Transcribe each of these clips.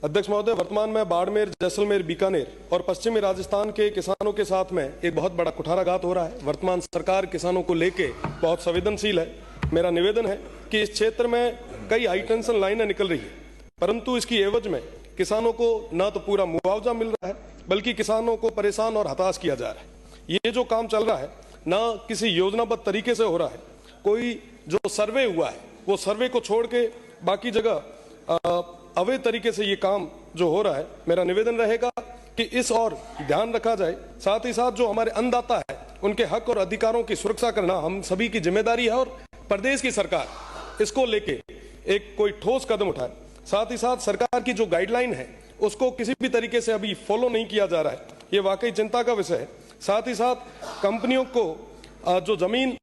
अध्यक्ष महोदय, वर्तमान में बाड़मेर, जैसलमेर, बीकानेर और पश्चिमी राजस्थान के किसानों के साथ में एक बहुत बड़ा कुठाराघात हो रहा है। वर्तमान सरकार किसानों को लेके बहुत संवेदनशील है। मेरा निवेदन है कि इस क्षेत्र में कई हाई टेंशन लाइनें निकल रही है, परंतु इसकी एवज में किसानों को न तो पूरा मुआवजा मिल रहा है, बल्कि किसानों को परेशान और हताश किया जा रहा है। ये जो काम चल रहा है न किसी योजनाबद्ध तरीके से हो रहा है। कोई जो सर्वे हुआ है वो सर्वे को छोड़ के बाकी जगह अवैध तरीके से ये काम जो हो रहा है। मेरा निवेदन रहेगा कि इस और ध्यान रखा जाए। साथ ही साथ जो हमारे अन्नदाता है उनके हक और अधिकारों की सुरक्षा करना हम सभी की जिम्मेदारी है और प्रदेश की सरकार इसको लेके एक कोई ठोस कदम उठाए। साथ ही साथ सरकार की जो गाइडलाइन है उसको किसी भी तरीके से अभी फॉलो नहीं किया जा रहा है। ये वाकई चिंता का विषय है। साथ ही साथ कंपनियों को जो जमीन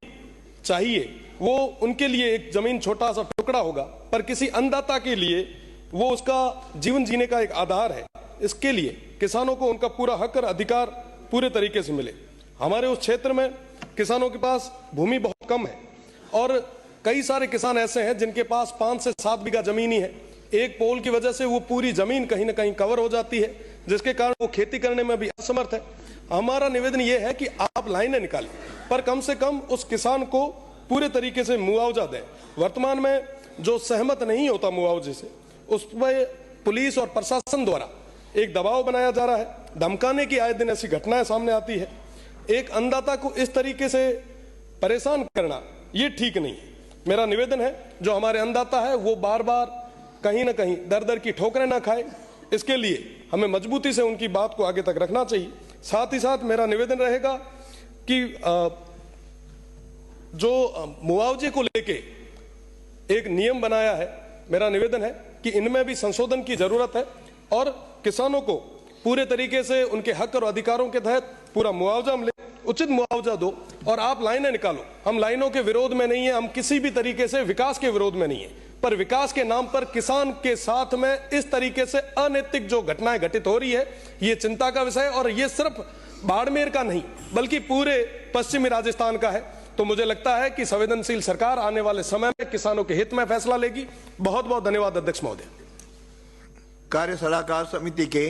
चाहिए वो उनके लिए एक जमीन छोटा सा टुकड़ा होगा, पर किसी अन्नदाता के लिए वो उसका जीवन जीने का एक आधार है। इसके लिए किसानों को उनका पूरा हक और अधिकार पूरे तरीके से मिले। हमारे उस क्षेत्र में किसानों के पास भूमि बहुत कम है और कई सारे किसान ऐसे हैं जिनके पास 5 से 7 बीघा जमीन ही है। एक पोल की वजह से वो पूरी जमीन कहीं ना कहीं कवर हो जाती है, जिसके कारण वो खेती करने में भी असमर्थ है। हमारा निवेदन ये है कि आप लाइनें निकालें, पर कम से कम उस किसान को पूरे तरीके से मुआवजा दें। वर्तमान में जो सहमत नहीं होता मुआवजे से, उस पर पुलिस और प्रशासन द्वारा एक दबाव बनाया जा रहा है, धमकाने की आए दिन ऐसी घटनाएं सामने आती है। एक अन्नदाता को इस तरीके से परेशान करना ये ठीक नहीं है। मेरा निवेदन है जो हमारे अन्नदाता है वो बार बार कहीं ना कहीं दर दर की ठोकरें ना खाए, इसके लिए हमें मजबूती से उनकी बात को आगे तक रखना चाहिए। साथ ही साथ मेरा निवेदन रहेगा कि जो मुआवजे को लेके एक नियम बनाया है, मेरा निवेदन है कि इनमें भी संशोधन की जरूरत है और किसानों को पूरे तरीके से उनके हक और अधिकारों के तहत पूरा मुआवजा मिले, उचित मुआवजा दो। और आप लाइनें निकालो, हम लाइनों के विरोध में नहीं है, हम किसी भी तरीके से विकास के विरोध में नहीं है, पर विकास के नाम पर किसान के साथ में इस तरीके से अनैतिक जो घटनाएं घटित हो रही है ये चिंता का विषय है। और ये सिर्फ बाड़मेर का नहीं बल्कि पूरे पश्चिमी राजस्थान का है। तो मुझे लगता है कि संवेदनशील सरकार आने वाले समय में किसानों के हित में फैसला लेगी। बहुत बहुत धन्यवाद अध्यक्ष महोदय। कार्य सलाहकार समिति के